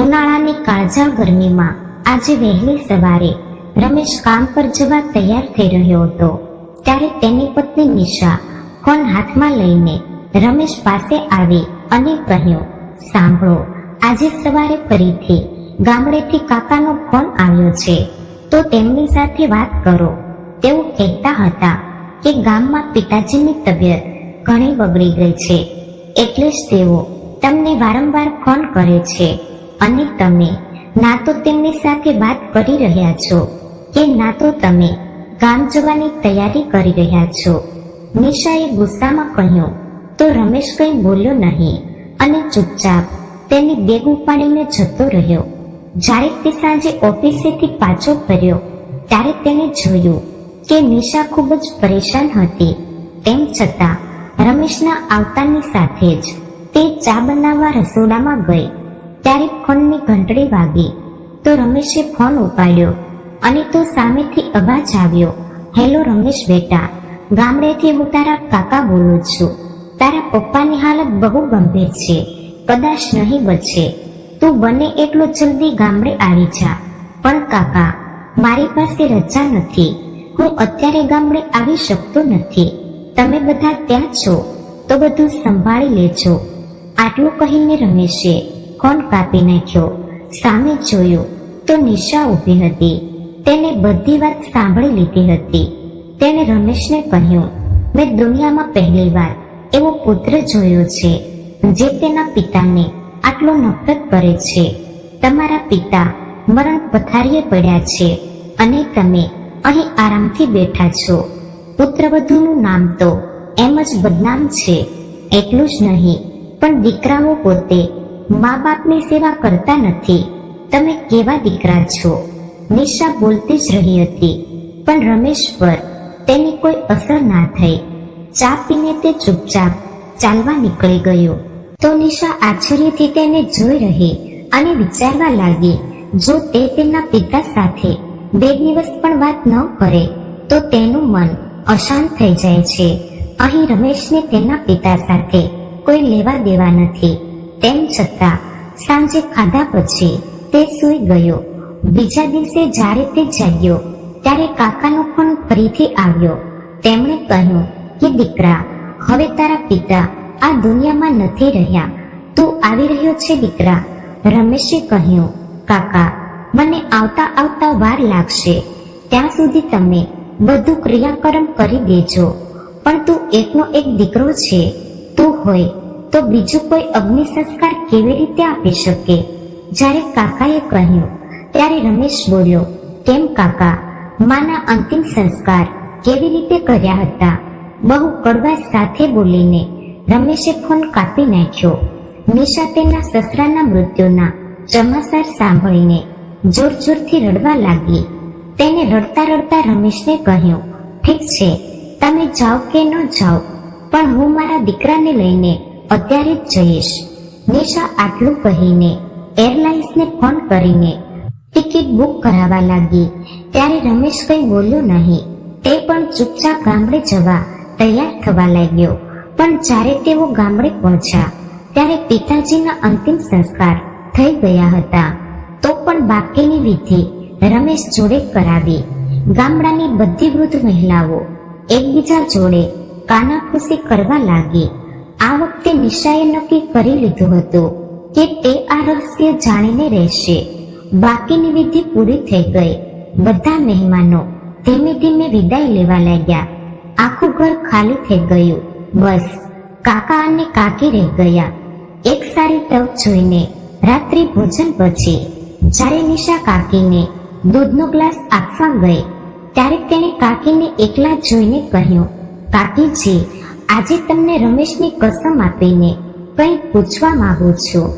ઉનાળાની કાળઝાળ ગરમીમાં આજે વહેલી સવારે રમેશ કામ પર જવા તૈયાર થઈ રહ્યો હતો ત્યારે તેની પત્ની નિશા ફોન હાથમાં લઈને રમેશ પાસે આવી અને કહ્યું, સાંભળો, આજે સવારે ફરીથી ગામડેથી કાકાનો ફોન આવ્યો છે તો તેમની સાથે વાત કરો. તેઓ કહેતા હતા કે ગામમાં પિતાજીની તબિયત ઘણી બગડી ગઈ છે, એટલે જ તેઓ તમને વારંવાર ફોન કરે છે અને તમે ના તો તેમની સાથે વાત કરી રહ્યા છો કે ના તો તમે ગામ જવાની તૈયારી કરી રહ્યા છો. નિશાએ ગુસ્સામાં કહ્યું તો રમેશ કંઈ બોલ્યો નહીં અને ચૂપચાપ તેની બેગ ઉપાડીને જતો રહ્યો. જ્યારે તે સાંજે ઓફિસેથી પાછો ફર્યો ત્યારે તેણે જોયું કે નિશા ખૂબ જ પરેશાન હતી. તેમ છતાં રમેશના આવતાની સાથે જ તે ચા બનાવવા રસોડામાં ગઈ ત્યારે ફોનની ઘંટડી વાગી તો રમેશે ફોન ઉપાડ્યો અને તો સામેથી અવાજ આવ્યો, હેલો રમેશ બેટા, ગામડેથી હું તારા કાકા બોલું છું. તારા પપ્પાની હાલત બહુ ગંભીર છે, કદાચ નહીં બચે. તું બને એટલો જલ્દી ગામડે આવી જા. પણ કાકા, મારી પાસે રજા નથી, હું અત્યારે ગામડે આવી શકતો નથી. તમે બધા ત્યાં છો તો બધું સંભાળી લેજો. આટલું કહીને રમેશે ફોન કાપી નાખ્યો. સામે જોયું તો નિશા ઊભી હતી. તેને બધી વાત સાંભળી લીધી હતી. તેણે રમેશને કહ્યું, મેં દુનિયામાં પહેલીવાર એવો પુત્ર જોયો છે જે તેના પિતાને આટલો નફરત કરે છે. તમારા પિતા મરણ પથારીએ પડ્યા છે અને તમે અહીં આરામથી બેઠા છો. પુત્રવધૂનું નામ તો એમ જ બદનામ છે. એટલું જ નહીં પણ દીકરાઓ પોતે મા બાપની સેવા કરતા નથી. તમે કેવા દીકરા છો? નિશા બોલતી જ રહી હતી પણ રમેશ પર તેની કોઈ અસર ના થઈ. ચા પીને તે ચૂપચાપ ચાલવા નીકળી ગયો. તો નિશા આશ્ચર્યથી તેને જોઈ રહી અને વિચારવા લાગી, જો તે તેના પિતા સાથે 2 દિવસ પણ વાત ન કરે તો તેનું મન અશાંત થઈ જાય છે. અહીં રમેશને તેના પિતા સાથે કોઈ લેવા દેવા નથી. તેમ છતાં સાંજે ખાધા પછી તે સૂઈ ગયો. બીજા દિવસે જ્યારે તે જાગ્યો ત્યારે કાકાનો ફોન ફરીથી આવ્યો. તેમણે કહ્યું કે દીકરા, હવે તારા પિતા આ દુનિયામાં નથી રહ્યા, તું આવી રહ્યો છે દીકરા. રમેશે કહ્યું, કાકા, મને આવતા આવતા વાર લાગશે, ત્યાં સુધી તમે બધું ક્રિયાકર્મ કરી દેજો. પણ તું એકનો એક દીકરો છે, તું હોય તો બીજું કોઈ અગ્નિ સંસ્કાર કેવી રીતે આપી શકે? જ્યારે કાકાએ કહ્યું ત્યારે રમેશ બોલ્યો, કેમ કાકા, માના અંતિમ સંસ્કાર કેવી રીતે કર્યા હતા? બહુ કડવા સાથે બોલીને રમેશે ફોન કાપી નાખ્યો. નિશા તેના સસરાના મૃત્યુના સમાચાર સાંભળીને જોર જોરથી રડવા લાગી. તેને રડતા રડતા રમેશને કહ્યું, ઠીક છે, તમે જાઓ કે ન જાઓ, પણ હું મારા દીકરાને લઈને અત્યારે જ જઈશ. નિશા આટલું કહીને એરલાઇન્સને ફોન કરીને ટિકિટ બુક કરાવવા લાગી. ત્યારે રમેશ કંઈ બોલ્યો નહીં. તે પણ ચૂપચાપ ગામડે જવા તૈયાર થવા લાગ્યો. પણ જ્યારે તેઓ ગામડે પહોંચ્યા ત્યારે પિતાજીના અંતિમ સંસ્કાર થઈ ગયા હતા. તો પણ બાકીની વિધિ રમેશ જોડે કરાવી. ગામડાની બધી વૃદ્ધ મહિલાઓ એકબીજા જોડે કાનાફૂસી કરવા લાગી. આ વખતે નિશાએ નક્કી કરી લીધું હતું કે તે આ રહસ્ય જાણીને રહેશે. બાકીની વિધિ પૂરી થઈ ગઈ. બધા મહેમાનો ધીમે ધીમે વિદાય લેવા લાગ્યા. આખું ઘર ખાલી થઈ ગયું. બસ કાકા અને કાકી રહી ગયા. એક સારી તક જોઈને રાત્રિ ભોજન પછી જ્યારે નિશા કાકીને દૂધનો ગ્લાસ આપવા ગઈ ત્યારે તેણે કાકીને એકલા જોઈને કહ્યું, કાકીજી, આજે તમને રમેશની કસમ આપીને કંઈ પૂછવા માંગુ છું.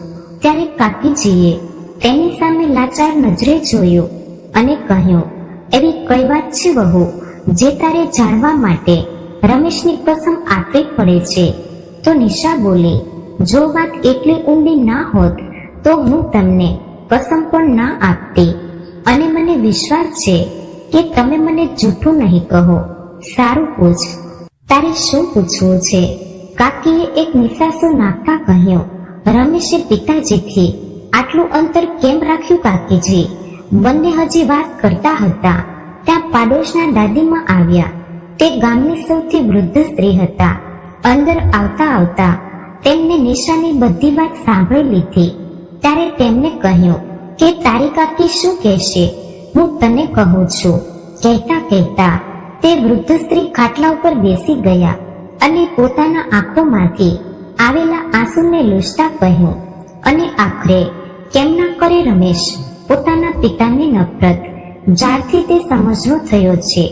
ત્યારે કાકીજીએ તેની સામે લાચાર નજરે જોયું અને કહ્યું, એવી કઈ વાત છે વહુ જે તારે જાણવા માટે રમેશની કસમ આપવી પડે છે? તો નિશા બોલી, જો વાત એટલી ઊંડી ના હોત તો હું તમને કસમ પણ ના આપતી. અને મને વિશ્વાસ છે કે તમે મને જૂઠું નહીં કહો. સારું પૂછ, તારે શું પૂછવું છે? કાકીએ એક નિસાસો નાખતા કહ્યું. રમેશે પિતાજીથી આટલું અંતર કેમ રાખ્યું કાકીજી? બંને હજી વાત કરતા હતા ત્યાં પાડોશના દાદીમાં આવ્યા. તે ગામની સૌથી વૃદ્ધ સ્ત્રી હતા. અંદર આવતા આવતા તેમને નિશાની બધી વાત સાંભળી લીધી. ત્યારે તેમને કહ્યું કે તારી કાકી શું કહેશે, હું તને કહું છું. કહેતા કહેતા તે વૃદ્ધ સ્ત્રી ખાટલા ઉપર બેસી ગયા અને પોતાના આંખોમાંથી આવેલા આંસુને લૂછતા કહ્યું, અને આખરે કેમ ના કરે રમેશ પોતાના પિતાની નફરત. જ્યારથી તે સમજણો થયો છે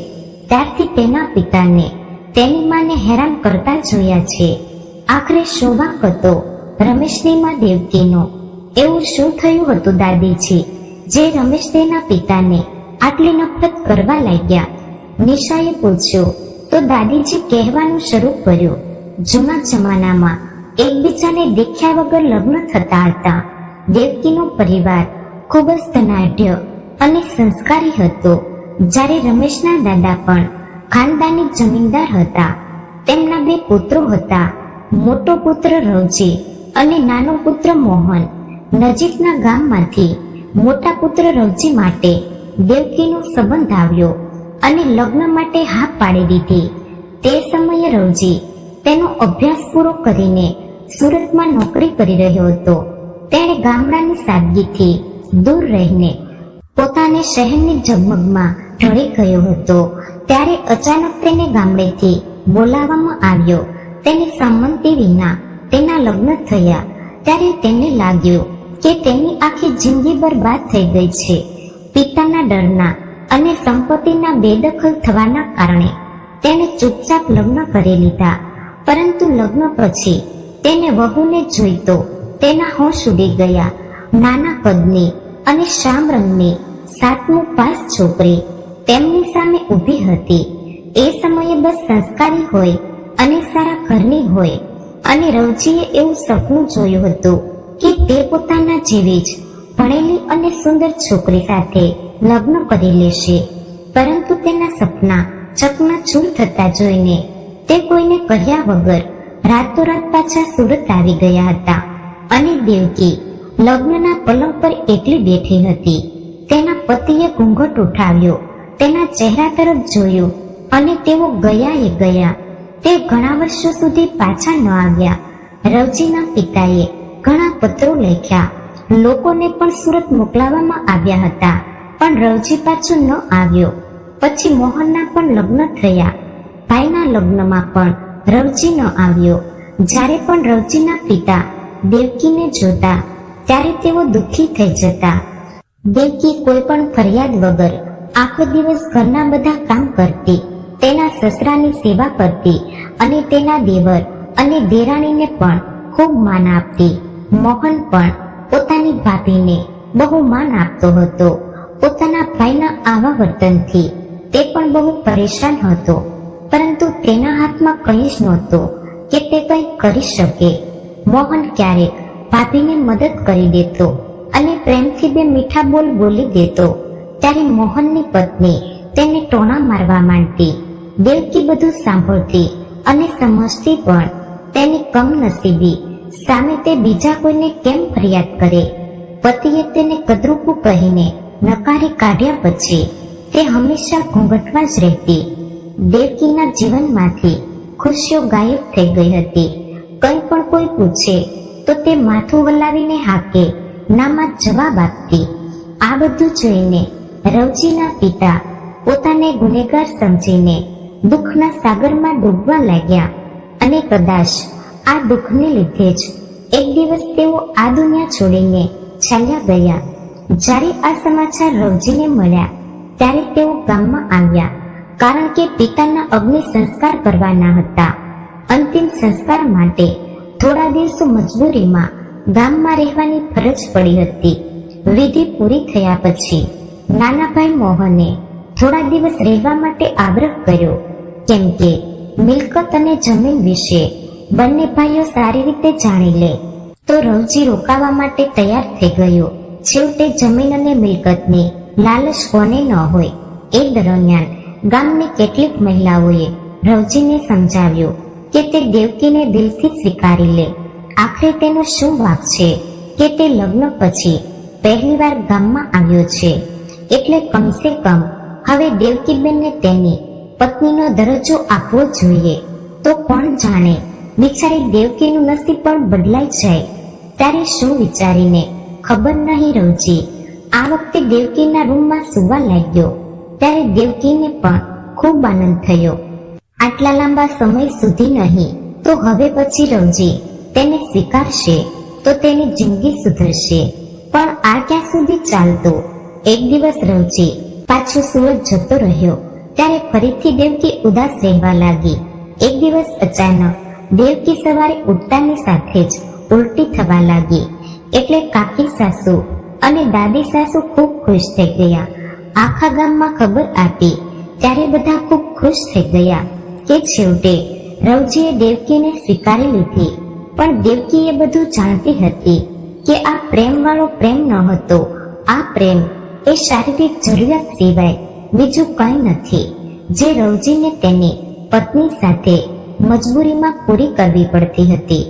ત્યારથી તેના પિતાને તેની માને હેરાન કરતા જોયા છે. આખરે શું વાંક હતો રમેશની માં દેવકીનો? એવું શું થયું હતું દાદીજી જે રમેશ તેના પિતાને આટલી નફરત કરવા લાગ્યા? નિશાએ પૂછ્યું તો દાદીજી કહેવાનું શરૂ કર્યું. જૂના જમાનામાં એકબીજાને દેખ્યા વગર લગ્ન થતા હતા. દેવકીનો પરિવાર ખૂબ જ ધનાઢ્ય અને સંસ્કારી હતો. જ્યારે રમેશના દાદા પણ ખાનદાની જમીનદાર હતા. તેમના 2 પુત્રો હતા. મોટો પુત્ર રવજી અને નાનો પુત્ર મોહન. નજીકના ગામમાંથી મોટા પુત્ર રવજી માટે દેવકીનો સંબંધ આવ્યો અને લગ્ન માટે હા પાડી દીધી. તે સમયે રવજી તેનો અભ્યાસ પૂરો કરીને સુરતમાં નોકરી કરી રહ્યો હતો. તેણે ગામડાની સાદગીથી દૂર રહીને પોતાને શહેરની ઝગમગમાં ઢળી ગયો હતો. ત્યારે અચાનક તેને ગામડેથી બોલાવવામાં આવ્યો. તેની સંમતિ વિના તેના લગ્ન થયા. ત્યારે તેને લાગ્યું કે તેની આખી જિંદગી બરબાદ થઈ ગઈ છે. પિતાના ડરના અને સંપત્તિના બેદખલ થવાના કારણે તેણે ચૂપચાપ લગ્ન કરી લીધા. પરંતુ લગ્ન પછી તેને વહુને જોઈ તો તેના હોશ ઉડી ગયા. નાના કદની અને શામ રંગની 7મું પાસ છોકરી તેમની સામે ઊભી હતી. એ સમયે બસ સંસ્કારી હોય અને સારા ઘરની હોય. અને રવજીએ એવું સપનું જોયું હતું કે તે પોતાના જેવી જ ભણેલી અને સુંદર છોકરી સાથે લગ્ન કરી લેશે. પરંતુ તેના સપના ચકનાચૂર થતા જોઈને તે કોઈને કહ્યા વગર રાતોરાત પાછા સુરત આવી ગયા હતા. અને દેવકી લગ્નના પલંગ પર એકલી બેઠી હતી. તેના પતિએ ઘૂંઘટ ઉઠાવ્યો, તેના ચહેરા તરફ જોયું અને તેઓ ગયા એ ગયા. તે ઘણા વર્ષો સુધી પાછા ન આવ્યા. રવજીના પિતાએ ઘણા પત્રો લખ્યા. લોકોને પણ સુરત મોકલાવવામાં આવ્યા હતા, પણ રવજી પાછો ન આવ્યો. પછી મોહનના પણ લગ્ન થયા. ભાઈના લગ્નમાં પણ રવજી ન આવ્યો. જ્યારે પણ રવજીના પિતા દેવકીને જોતા ત્યારે તેઓ દુઃખી થઈ જતા. દેવકી કોઈ પણ ફરિયાદ વગર આખો દિવસ ઘરના બધા કામ કરતી, તેના સસરાની સેવા કરતી અને તેના દેવર અને દેરાણીને પણ ખૂબ માન આપતી. મોહન પણ પોતાની ભાભીને બહુ માન આપતો હતો. પોતાના ભાઈના આવા વર્તનથી તે પણ બહુ પરેશાન હતો, પરંતુ તેના હાથમાં કંઈ જ નહોતું કે તે કંઈ કરી શકે. મોહન ક્યારેક ભાભીને મદદ કરી દેતો અને પ્રેમથી 2 મીઠા બોલ બોલી દેતો. ત્યારે મોહનની પત્ની તેને ટોણા મારવા માંડતી. દેવકી બધું સાંભળતી અને સમજતી, પણ તેની કમનસીબી સામે તે બીજા કોઈને કેમ ફરિયાદ કરે? પતિએ તેને કદરૂપું કહીને નકારી કાઢ્યા પછી તે હંમેશા ઘૂંઘટમાં જ રહેતી. દેવકીના જીવનમાંથી ખુશીઓ ગાયબ થઈ ગઈ હતી. કંઈ પણ કોઈ પૂછે તો તે માથું વલાવીને હાકે નામાં જવાબ આપતી. આ બધું જોઈને રવજીના પિતા પોતાને ગુનેગાર સમજીને દુઃખના સાગરમાં ડૂબવા લાગ્યા. અને કદાચ આ દુઃખને લીધે જ એક દિવસ તેઓ આ દુનિયા છોડીને ચાલ્યા ગયા. જ્યારે આ સમાચાર રવજીને મળ્યા ત્યારે તેઓ ગામમાં આવ્યા, કારણ કે પિતાના અગ્નિ સંસ્કાર કરવાના હતા. અંતિમ સંસ્કાર માટે થોડા દિવસો મજબૂરીમાં ગામમાં રહેવાની ફરજ પડી હતી. વિધિ પૂરી થયા પછી નાના ભાઈ મોહને થોડા દિવસ રહેવા માટે આગ્રહ કર્યો, કેમ કે મિલકત અને જમીન વિશે બંને ભાઈઓ સારી રીતે જાણી લે. તો રવજી રોકાવા માટે તૈયાર થઈ ગયો. છેવટે જમીન અને મિલકતની લાલચ કોને ન હોય. એ દરમિયાન ગામની કેટલીક મહિલાઓએ રવજીને સમજાવ્યું કે તે દેવકીને દિલથી સ્વીકારી લે. આખરે તેનો શું વાંક છે? કે તે લગ્ન પછી પહેલીવાર ગામમાં આવ્યો છે, એટલે કમસે કમ હવે દેવકીબેનને તેની પત્નીનો દરજ્જો આપવો જોઈએ. તો કોણ જાણે બિચારી દેવકીનું નસીબ પણ બદલાઈ જાય. ત્યારે શું વિચારીને ખબર નહીં રવજી આ વખતે દેવકીના રૂમમાં સૂવા લાગ્યો. ત્યારે દેવકીને પણ ખૂબ આનંદ થયો. આટલા લાંબા સમય સુધી નહીં તો હવે પછી રવજી તેને સ્વીકારશે તો તેની જિંદગી સુધરશે. પણ આ ક્યાં સુધી ચાલતું? એક દિવસ રવજી પાછો સુરત જતો રહ્યો ત્યારે ફરીથી દેવકી ઉદાસ રહેવા લાગી. એક દિવસ અચાનક દેવકી સવારે ઉઠતાની સાથે જ ઉલટી થવા લાગી. એટલે કાકી સાસુ અને દાદી સાસુ ખૂબ ખુશ થઈ ગયા. આખા ગામમાં ખબર આપી ત્યારે બધા ખૂબ ખુશ થઈ ગયા કે છેવટે રવજીએ દેવકીને સ્વીકારી લીધી. પણ દેવકી એ બધું જાણતી હતી કે આ પ્રેમ વાળો પ્રેમ ન હતો. આ પ્રેમ એ શારીરિક જરૂરિયાત સિવાય બીજું કંઈ નથી, જે રવજીને તેની પત્ની સાથે મજબૂરીમાં પૂરી કરવી પડતી હતી.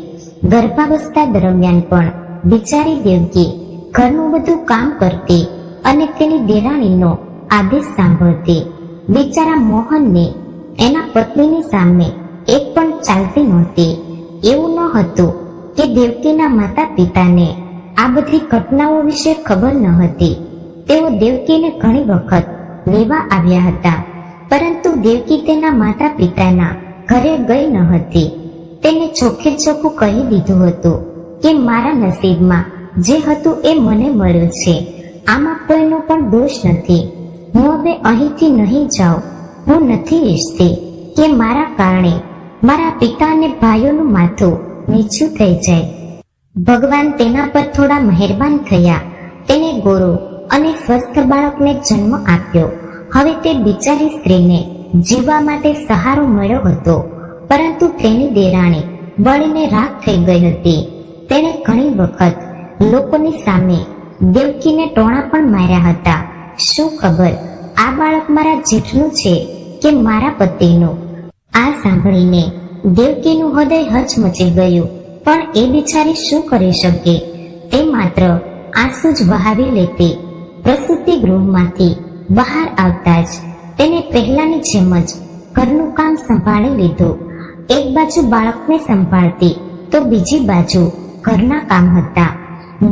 ગર્ભાવસ્થા દરમિયાન પણ બિચારી દેવકી ઘરનું બધું કામ કરતી અને તેની દેરાણીનો આદેશ સાંભળતી. બિચારા મોહનને એના પત્નીની સામે એક પણ ચાલતી નહોતી. એવું ન હતું કે દેવકીના માતા પિતાને આ બધી ઘટનાઓ વિશે ખબર ન હતી. તેઓ દેવકીને ઘણી વખત લેવા આવ્યા હતા, પરંતુ દેવકી તેના માતા પિતાના ઘરે ગઈ ન હતી. તેને ચોખ્ખે ચોખ્ખું કહી દીધું હતું કે મારા નસીબમાં જે હતું એ મને મળ્યું છે, આમાં કોઈનો પણ દોષ નથી. હું હવે અહીંથી નહીં જાઉં. હું નથી ઈચ્છતી કે મારા કારણે મારા પિતા અને ભાઈઓનું માથું નીચું થઈ જાય. ભગવાન તેના પર થોડા મહેરબાન થયા. તેને ગોરો અને સ્વસ્થ બાળકને જન્મ આપ્યો. હવે તે બિચારી સ્ત્રીને જીવવા માટે સહારો મળ્યો હતો, પરંતુ તેની દેરાણી બળીને રાખ થઈ ગઈ હતી. તેણે ઘણી વખત લોકોની સામે દેવકીને ટોણા પણ માર્યા હતા. શું ખબર આ બાળક મારા જેઠનું છે કે મારા પતિનું? આ સાંભળીને દેવકીનું હૃદય હચમચી ગયું. પણ એ બિચારી શું કરી શકે? તે માત્ર આંસુ જ વહાવી લેતી. પ્રસૂતિ ગૃહમાંથી બહાર આવતા જ તેને પહેલાની જેમ જ ઘરનું કામ સંભાળી લીધું. એક બાજુ બાળકને સંભાળતી તો બીજી બાજુ ઘરના કામ હતા.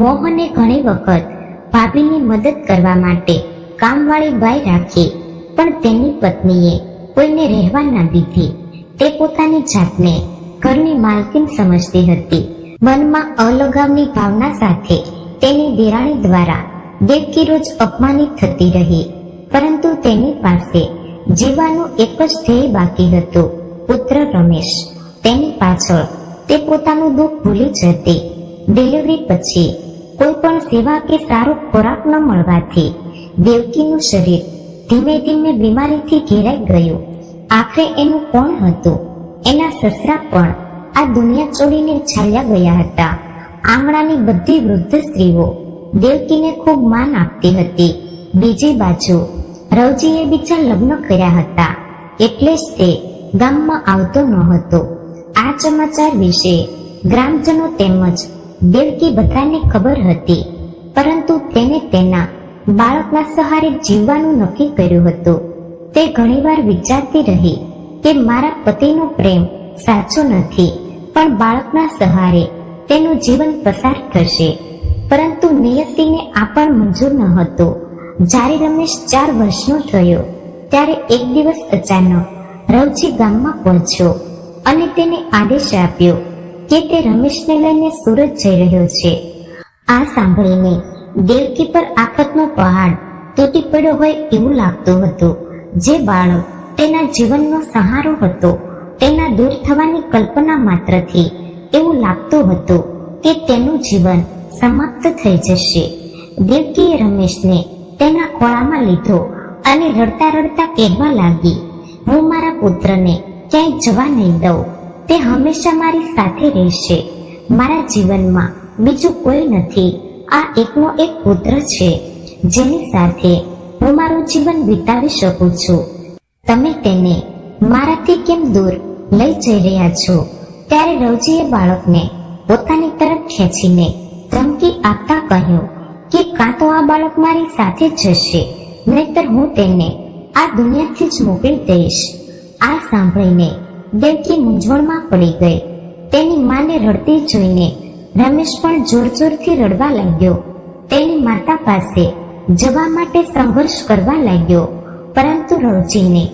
મોહને ઘણી વખત ભાભીની મદદ કરવા માટે કામવાળી બાઈ રાખી, પણ તેની પત્નીએ કોઈને રહેવા ના દીધી. તે પોતાની જાતને ઘરની માલકીન સમજતી હતી. મનમાં અલગાવની ભાવના સાથે તેની દેરાણી દ્વારા દેવકી રોજ અપમાનિત થતી રહી. પરંતુ તેની પાસે જીવવાનું એક જ ધ્યેય બાકી હતું, પુત્ર રમેશ. તેની પાછળ તે પોતાનું દુઃખ ભૂલી જતી. ડિલિવરી પછી કોઈ પણ સેવા કે સારો ખોરાક ન મળવાથી દેવકીનું શરીર ધીમે ધીમે બીમારીથી ઘેરાઈ ગયું. આખરે એનું કોણ હતું? એના સસરા પણ આ દુનિયા છોડીને ચાલ્યા ગયા હતા. આંગણાની બધી વૃદ્ધ સ્ત્રીઓ દેવકીને ખૂબ માન આપતી હતી. બીજી બાજુ રવજીએ બીજા લગ્ન કર્યા હતા, એટલે જ તે ગામમાં આવતો ન હતો. આ સમાચાર વિશે ગ્રામજનો તેમજ દેવકી બધાને ખબર હતી, પરંતુ તેને તેના બાળકના સહારે જીવવાનું નક્કી કર્યું હતું. તે ઘણીવાર વિચારતી રહી કે મારા પતિનો પ્રેમ સાચો નથી, પણ બાળકના સહારે તેનું જીવન પસાર થશે. પરંતુ નિયતિને આ પણ મંજૂર ન હતું. જ્યારે રમેશ 4 વર્ષનો થયો ત્યારે એક દિવસ અચાનક રવજી ગામમાં પહોંચ્યો અને તેને આદેશ આપ્યો કે તે રમેશને લઈને સુરત જઈ રહ્યો છે. આ સાંભળીને દેવકી પર આફતનો પહાડ તૂટી પડ્યો હોય એવું લાગતું હતું. જે બાળક તેના જીવનનો સહારો હતો, તેના દૂર થવાની કલ્પના માત્રથી એવું લાગતું હતું કે તેનું જીવન સમાપ્ત થઈ જશે. દેવકીએ રમેશને તેના ખોળામાં લીધો અને રડતા રડતા કહેવા લાગી, હું મારા પુત્રને ક્યાંય જવા નહીં દઉં. તે હંમેશા મારી સાથે રહેશે. મારા જીવનમાં બીજું કોઈ નથી. આ એકનો એક પુત્ર છે, જેની સાથે હું મારું જીવન વિતાવી શકું છું. તમે તેને મારાથી કેમ દૂર લઈ જઈ રહ્યા છો? ત્યારે રવજીએ બાળકને પોતાની તરફ ખેંચીને ધમકી આપતા કહ્યું કે કાં તો આ બાળક મારી સાથે જશે, નહીતર હું તેને આ દુનિયાથી જ મોકલી દઈશ. આ સાંભળીને દેવકી મૂંઝવણમાં પડી ગઈ. તેની માને રડતી જોઈને રમેશ પણ જોર જોરથી રડવા લાગ્યો. તેની માતા પાસે જવા માટે સંઘર્ષ કરવા લાગ્યો, પરંતુ રવજીને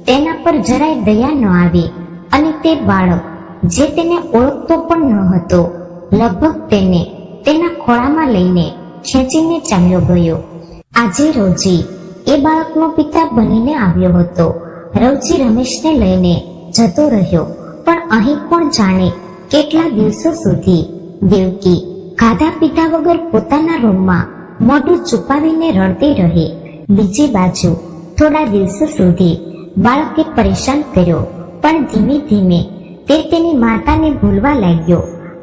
તેના પર જરાય દયા ન આવી અને તે બાળક જે તેને ઓળખતો પણ ન હતો, લગભગ તેને તેના ખોળામાં લઈને ખેંચીને ચાલ્યો ગયો. આજે રવજી એ બાળકનો પિતા બનીને આવ્યો હતો. રવજી રમેશને લઈને જતો રહ્યો, પણ અહીં પણ જાણે કેટલા દિવસો સુધી દેવકી ખાધા પીધા વગર પોતાના રૂમમાં મોઢું છુપાવીને રડતી રહી. બીજી બાજુ થોડા દિવસો સુધી બાળકે પરેશાન કર્યો, પણ ધીમે ધીમે તે તેની માતાને ભૂલવા લાગ્યો.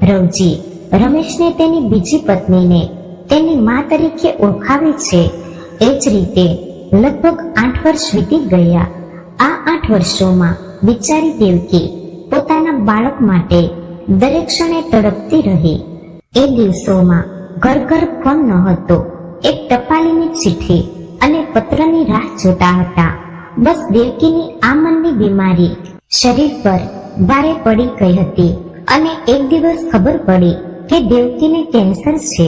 રવજી રમેશને તેની બીજી પત્નીને તેની મા તરીકે ઓળખાવે છે. એ જ રીતે લગભગ 8 વર્ષ વીતી ગયા. આ 8 વર્ષોમાં બિચારી દેવકી પોતાના બાળક માટે દરેક ક્ષણે તડપતી રહી. એ દિવસોમાં ઘર ઘર ફોન ન હતો. એક ટપાલીની ચિઠ્ઠી અને પત્રની રાહ જોતા હતા. બસ દેવકીની આ મનની બીમારી શરીર પર ભારે પડી ગઈ હતી અને એક દિવસ ખબર પડી કે દેવકીને કેન્સર છે.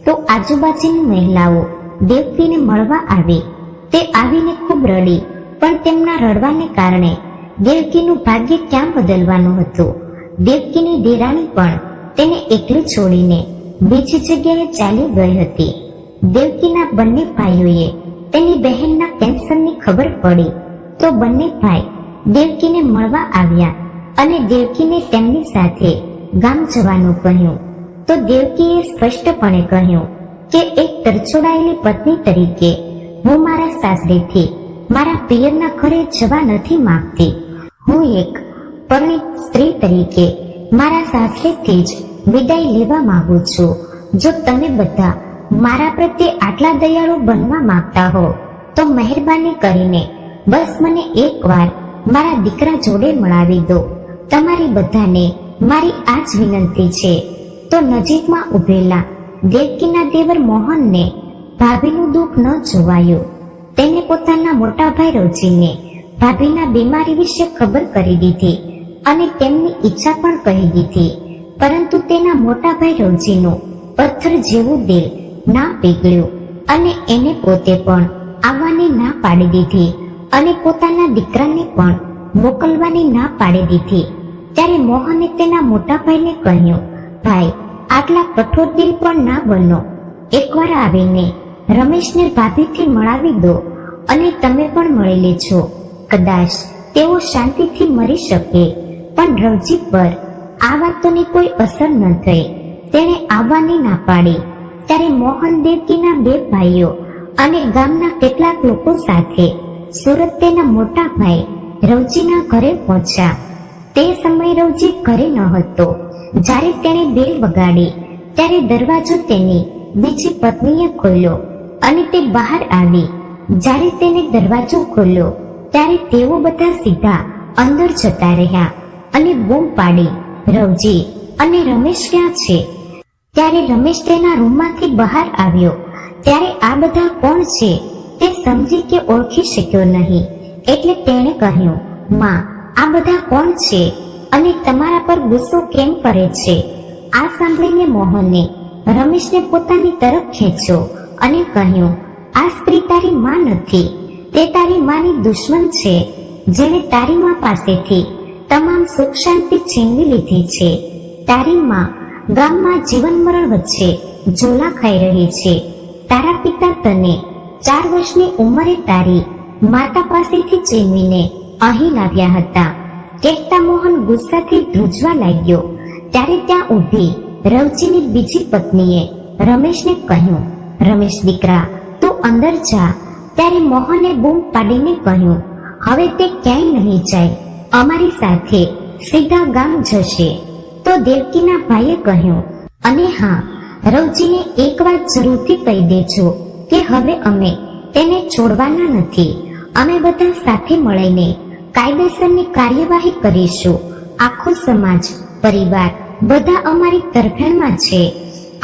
તો આજુબાજુની મહિલાઓ દેવકીને મળવા આવી. તે આવીને ખૂબ રડી, પણ તેમના રડવાને કારણે દેવકીનું ભાગ્ય ક્યાં બદલવાનું હતું. દેવકીની દેરાણી પણ તેને એકલી છોડીને બીજી જગ્યાએ ચાલી ગઈ હતી. દેવકીના બંને ભાઈઓએ તેની બહેનના કેન્સરની ખબર પડી તો બંને ભાઈ દેવકીને મળવા આવ્યા અને દેવકીને તેમની સાથે ગામ જવાનું કહ્યું. તો દેવકીએ સ્પષ્ટપણે કહ્યું કે એક તરછોડાયેલી પત્ની તરીકે હું મારા સાસરેથી મારા પિયરના ઘરે જવા નથી માંગતી. હું એક પરણિત સ્ત્રી તરીકે મારા સાસરેથી જ વિદાય લેવા માંગુ છું. જો તમે બધા મારા પ્રત્યે આટલા દયાળુ બનવા માંગતા હો તો મહેરબાની કરીને બસ મને એકવાર મારા દીકરા જોડે મળાવી દો. તમારી બધાને મારી આ જ વિનંતી છે. તો નજીકમાં ઉભેલા દેવકીના દેવર મોહનને ભાભીનું દુઃખ ન જોવાયું. તેને પોતાના મોટા ભાઈ રવજીને ભાભીના બીમારી વિશે ખબર કરી દીધી અને તેમની ઈચ્છા પણ કહી દીધી. પરંતુ તેના મોટા ભાઈ રવજીનું પથ્થર જેવું દિલ ના પીગળ્યું અને એને પોતે પણ આવવાની ના પાડી દીધી અને પોતાના દીકરાને પણ મોકલવાની ના પાડી દીધી. ત્યારે મોહને તેના મોટા ભાઈને કહ્યું, ભાઈ, આટલા કઠોર દિલ પણ ના બનો. એકવાર આવીને રમેશને ભાભીથી મળાવી દો અને તમે પણ મળી લેજો. કદાચ તેઓ શાંતિથી મરી શકે. પણ રવજી પર આ વાતોની કોઈ અસર ન થઈ. તેણે આવવાની ના પાડી. ત્યારે મોહન દેવકીના 2 ભાઈઓ અને ગામના કેટલાક લોકો સાથે સુરત તેના મોટા ભાઈ રવજીના ઘરે પહોંચ્યા. તે સમયે રવજી ઘરે ન હતો. જ્યારે તેણે બેલ વગાડી ત્યારે દરવાજો તેની બીજી પત્નીએ ખોલ્યો અને તે બહાર આવી. જ્યારે તેને દરવાજો ખોલ્યો ત્યારે તેઓ બધા સીધા અંદર જતા રહ્યા અને બૂમ પાડી, રવજી અને રમેશ ક્યાં છે? ત્યારે રમેશ તેના રૂમમાંથી બહાર આવ્યો. ત્યારે આ બધા કોણ છે તે સમજી કે ઓળખી શક્યો નહીં. એટલે તેણે કહ્યું, માં, આ બધા કોણ છે અને તમારા પર ગુસ્સો કેમ કરે છે? આ સાંભળીને મોહને રમેશને પોતાની તરફ ખેંચ્યો અને કહ્યું, આ સ્ત્રી તારી માં નથી. તે તારી માની દુશ્મન છે, જેણે તારી માં પાસેથી તમામ સુખ શાંતિ છીનવી લીધી છે. તારી માં ગામમાં જીવન મરણ વચ્ચે ઝોલા ખાઈ રહી છે. તારા પિતા તને 4 વર્ષની ઉંમરે તારી માતા પાસેથી છીનવીને અહીં લાવ્યા હતા. કહેતા મોહન ગુસ્સાથી ધ્રુજવા લાગ્યો. ત્યારે ત્યાં ઊભી રવજીની બીજી પત્નીએ રમેશને કહ્યું, રમેશ દીકરા, તું અંદર જા. ત્યારે મોહને બૂમ પાડીને કહ્યું, હવે તે ક્યાંય નહીં જાય, અમારી સાથે સીધા ગામ જશે. તો દેવકીના ભાઈએ કહ્યું, અને હા, રવજીને એક વાત જરૂરથી કહી દેજો કે હવે અમે તેને છોડવાના નથી. અમે બધા સાથે મળીને કાયદેસરની કાર્યવાહી કરીશું. આખો સમાજ, પરિવાર બધા અમારી તરફેણમાં છે.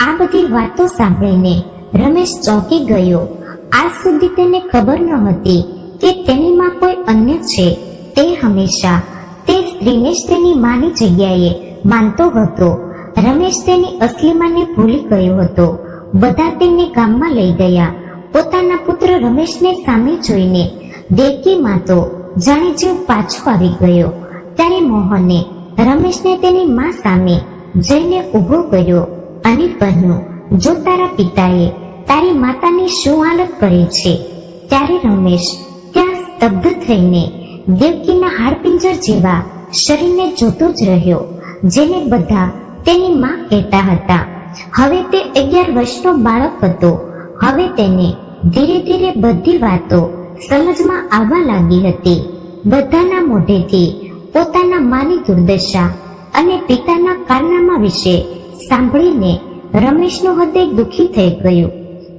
આ બધી વાતો સાંભળીને રમેશ ચોંકી ગયો. આજ સુધી તેને ખબર ન હતી કે તેની માં કોઈ અન્ય છે. તે હંમેશા તે સ્ત્રીને જ તેની માની જગ્યાએ માનતો હતો. રમેશ તેની અસલી માને ભૂલી ગયો હતો. બધા તેને ગામમાં લઈ ગયા. પોતાના પુત્ર રમેશને સામે જોઈને દેવકી માં તો જાણે જીવ પાછો આવી ગયો. ત્યારે મોહને રમેશને તેની માં સામે જઈને ઊભો કર્યો અને કહ્યું, જો તારા પિતાએ તારી માતાની શું હાલત કરી છે. ત્યારે રમેશ ત્યાં સ્તબ્ધ થઈને દેવકીના હાડપિંજર જેવા શરીરને જોતો જ રહ્યો, જેને બધા તેની માં કહેતા હતા. હવે તે 11 વર્ષનો બાળક હતો. હવે તેને ધીરે ધીરે બધી વાતો સમજમાં આવવા લાગી હતી. બધાના મોઢેથી પોતાના માની દુર્દશા અને પિતાના કારનામા વિશે સાંભળીને રમેશનું હૃદય દુઃખી થઈ ગયું.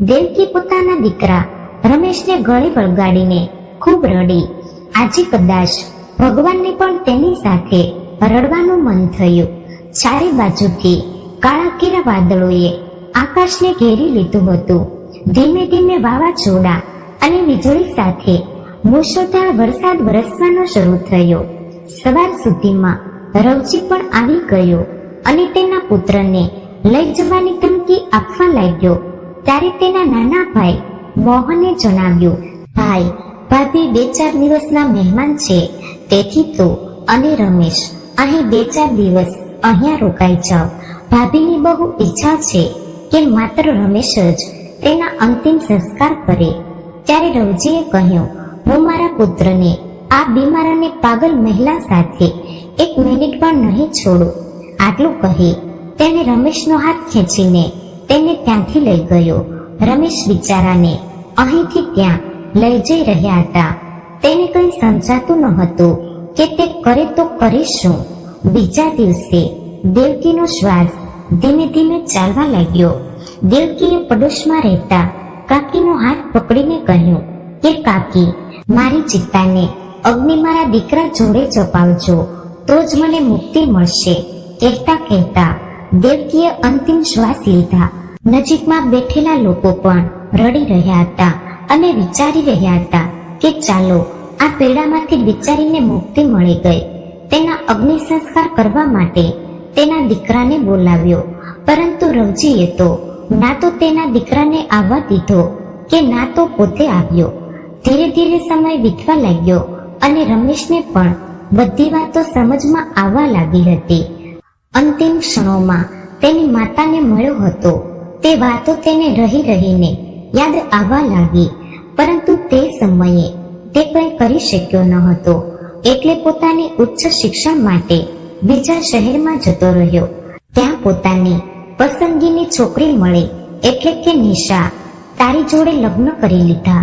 દેવકી પોતાના દીકરા રમેશને ગળે વળગાડીને ખૂબ રડી. આજે કદાચ ભગવાનને પણ તેની સાથે રડવાનું મન થયું. ચારે બાજુથી કાળા ઘેરા વાદળોએ આકાશને ઘેરી લીધું હતું. ધીમે ધીમે વાવાઝોડા અને વીજળી સાથે મુશળધાર વરસાદ વરસવાનો શરૂ થયો. સવાર સુધીમાં રવજી પણ આવી ગયો અને તેના પુત્રને લઈ જવાની ધમકી આપવા લાગ્યો. ત્યારે તેના નાના ભાઈ મોહને જણાવ્યું, ભાઈ, ભાભી 2-4 દિવસના મહેમાન છે, તેથી તું અને રમેશ અહીં 2-4 દિવસ અહીંયા રોકાઈ જાઓ. ભાભીની બહુ ઈચ્છા છે કે માત્ર રમેશ જ તેના અંતિમ સંસ્કાર કરે. ત્યારે રવજીએ કહ્યું, હું મારા પુત્રને આ બીમાર અને પાગલ મહિલા સાથે 1 મિનિટ પણ નહીં છોડું. આટલું કહી તેને રમેશનો હાથ ખેંચીને તેને ત્યાંથી લઈ ગયો. રમેશ બિચારાને અહીંથી ત્યાં લઈ જઈ રહ્યા હતા. તેને કંઈ સમજાતું ન હતું કે તે કરે તો કરે શું. બીજા દિવસે દેવકીનો શ્વાસ ધીમે ધીમે ચાલવા લાગ્યો. દેવકીએ પડોશમાં રહેતા કાકીનો હાથ પકડીને કહ્યું કે કાકી, મારી ચિત્તાને અગ્નિ મારા દીકરા જોડે જપાવજો, તો જ મને મુક્તિ મળશે. કહેતા કહેતા દેવકીએ અંતિમ શ્વાસ લીધા. નજીકમાં બેઠેલા લોકો પણ રડી રહ્યા હતા અને વિચારી રહ્યા હતા કે ચાલો આ પીડામાંથી બિચારીને મુક્તિ મળી ગઈ. તેના અગ્નિ સંસ્કાર કરવા માટે તેના દીકરાને બોલાવ્યો, પરંતુ રવજીએ તો ના તો તેના દીકરાને આવવા દીધો કે ના તો પોતે આવ્યો. ધીરે ધીરે સમય વીતવા લાગ્યો અને રમેશને પણ બધી વાતો સમજમાં આવવા લાગી હતી. અંતિમ ક્ષણોમાં તેની માતાને મળ્યો હતો. તે વાતો તેને રહી રહીને યાદ આવવા લાગી, પરંતુ તે સમયે તે કંઈ કરી શક્યો ન હતો. એટલે પોતાની ઉચ્ચ શિક્ષણ માટે બીજા શહેરમાં જતો રહ્યો. ત્યાં પોતાની પસંદગીની છોકરી મળી, એટલે કે નિશા. તારી જોડે લગ્ન કરી લીધા.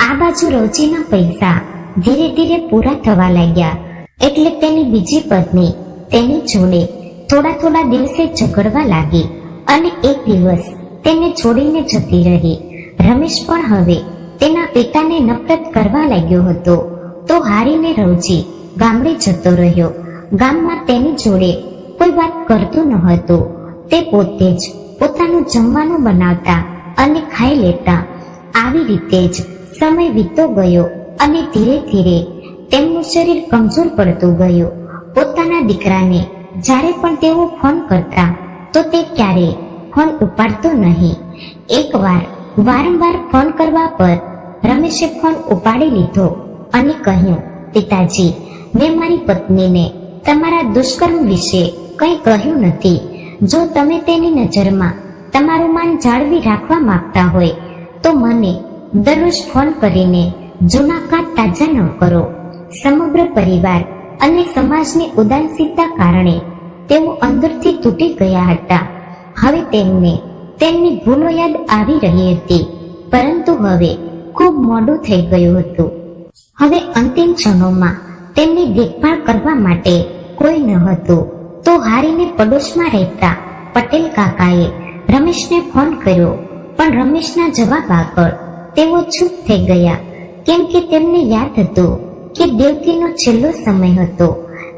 આ બાજુ રવજીના પૈસા ધીરે ધીરે પૂરા થવા લાગ્યા, એટલે તેની બીજી પત્ની તેની જોડે થોડા દિવસે ઝઘડવા લાગી અને એક દિવસ તેને છોડીને જતી રહી. રમેશ પણ હવે તેના પિતાને નફરત કરવા લાગ્યો હતો. તો હારીને રવજી ગામડે જતો રહ્યો. ગામમાં તેની જોડે કોઈ વાત કરતું ન હતું. તે પોતે જ પોતાનું જમવાનું બનાવતા અને ખાઈ લેતા. આવી રીતે જ સમય વીતતો ગયો અને ધીરે ધીરે તેમનું શરીર કમજોર પડતું ગયું. પોતાના દીકરાને જ્યારે પણ તેઓ ફોન કરતા તો તે ક્યારેય ફોન ઉપાડતો નહીં. એકવાર વારંવાર ફોન કરવા પર રમેશે ફોન ઉપાડી લીધો અને કહ્યું, પિતાજી, મેં મારી પત્નીને તમારા દુષ્કર્મ વિશે કંઈ કહ્યું નથી. જો તમે તેની નજરમાં તમારું માન જાળવી રાખવા માંગતા હોય તો મને દરરોજ ફોન કરીને જૂના કાટ તાજા ન કરો. સમગ્ર પરિવાર અને સમાજની ઉદાસીનતા કારણે તેઓ અંદરથી તૂટી ગયા હતા. હવે તેમને તેમની ભૂલો યાદ આવી રહી હતી, પરંતુ હવે ખૂબ મોડું થઈ ગયું હતું. હવે અંતિમ ક્ષણોમાં તેમની દેખભાળ કરવા માટે કોઈ ન હતું. તો હારીને પડોશમાં રહેતા પટેલ કાકાએ રમેશને ફોન કર્યો, પણ રમેશના જવાબ આગળ તેઓ ચૂપ થઈ ગયા, કેમ કે તેમને યાદ હતું કે દેવકીનો છેલ્લો સમય હતો.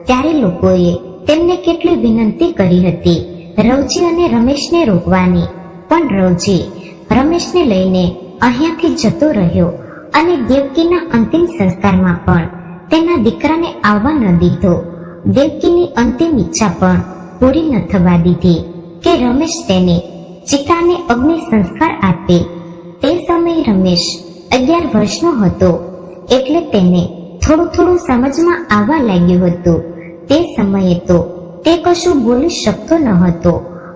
ત્યારે લોકોએ તેમને કેટલી વિનંતી કરી હતી રવજી અને રમેશને રોકવાની, પણ રવજી રમેશને લઈને અહીંયાથી જતો રહ્યો અને દેવકીના અંતિમ સંસ્કારમાં પણ તેના દીકરાને આવવા ન દીધો. દેવકીની અંતિમ ઈચ્છા પણ પૂરી ન થવા દીધી કે રમેશ તેને ચિતાને અગ્નિ સંસ્કાર આપે. તે સમયે રમેશ 11 વર્ષનો હતો, એટલે તેને થોડું થોડું સમજમાં આવવા લાગ્યું હતું. તે સમયે તો તે કશું બોલી શકતો ન હતો,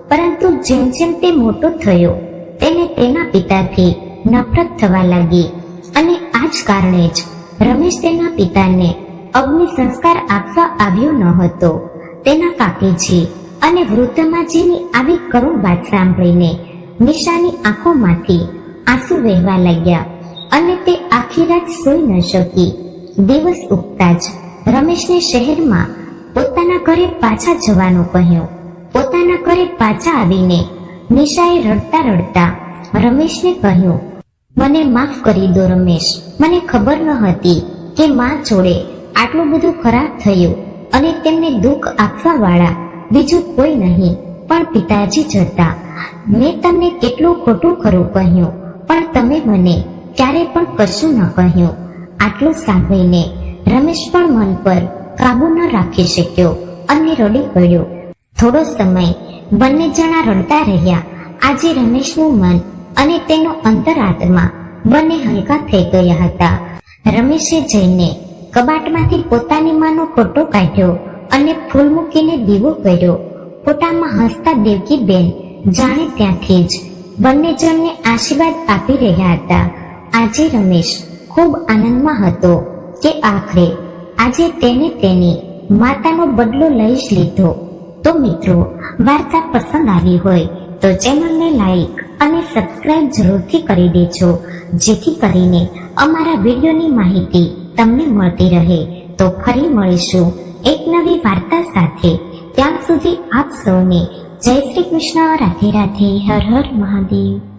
પરંતુ જેમ જેમ તે મોટો થયો તેને તેના પિતાથી નફરત થવા લાગી અને આ જ કારણે જ રમેશ તેના પિતાને અગ્નિ સંસ્કાર આપવા આવ્યો ન હતો. તેના કાકીજી અને વૃદ્ધમાજીની આવી કરુણ વાત સાંભળીને નિશાની આંખોમાંથી આંસુ વહેવા લાગ્યા અને તે આખી રાત સૂઈ ન શકી. દિવસ ઉગતા જ રમેશને શહેરમાં પોતાના ઘરે પાછા જવાનું કહ્યું. પોતાના ઘરે પાછા આવીને નિશાએ રડતા રડતા રમેશને કહ્યું, મને માફ કરી દો રમેશ, મને ખબર ન હતી કે માં જોડે આટલું બધું ખરાબ થયું અને તેમને દુઃખ આપવા વાળા બીજું કોઈ નહીં પણ પિતાજી જ હતા. મેં તમને કેટલું ખોટું ખરું કહ્યું, પણ તમે મને ક્યારે પણ કશું ન કહ્યું. આટલું સાંભળીને રમેશ પણ મન પર કાબુ ન રાખી શક્યો અને રડી પડ્યો. થોડો સમય બંને જણા રડતા રહ્યા. આજે રમેશનું મન અને તેનો અંતરાત્મા બંને હલકા થઈ ગયા હતા. રમેશે જઈને કબાટમાંથી પોતાની માનો ફોટો કાઢ્યો અને ફૂલ મૂકીને દીવો કર્યો. ફોટામાં હસતા દેવકી બેન જાણે ત્યાંથી જ બંને જણને આશીર્વાદ આપી રહ્યા હતા. આજે રમેશ ખૂબ આનંદમાં હતો કે આખરે આજે તેને તેની માતાનો બદલો લઈ જ લીધો. તો મિત્રો, વાર્તા પસંદ આવી હોય તો ચેનલને લાઈક અને સબસ્ક્રાઇબ જરૂરથી કરી દેજો, જેથી કરીને અમારા વિડીયોની માહિતી તમને મળતી રહે. તો ફરી મળીશું એક નવી વાર્તા સાથે. ત્યાં સુધી આપ સૌને જય શ્રી કૃષ્ણ, રાધે રાધે, હર હર મહાદેવ.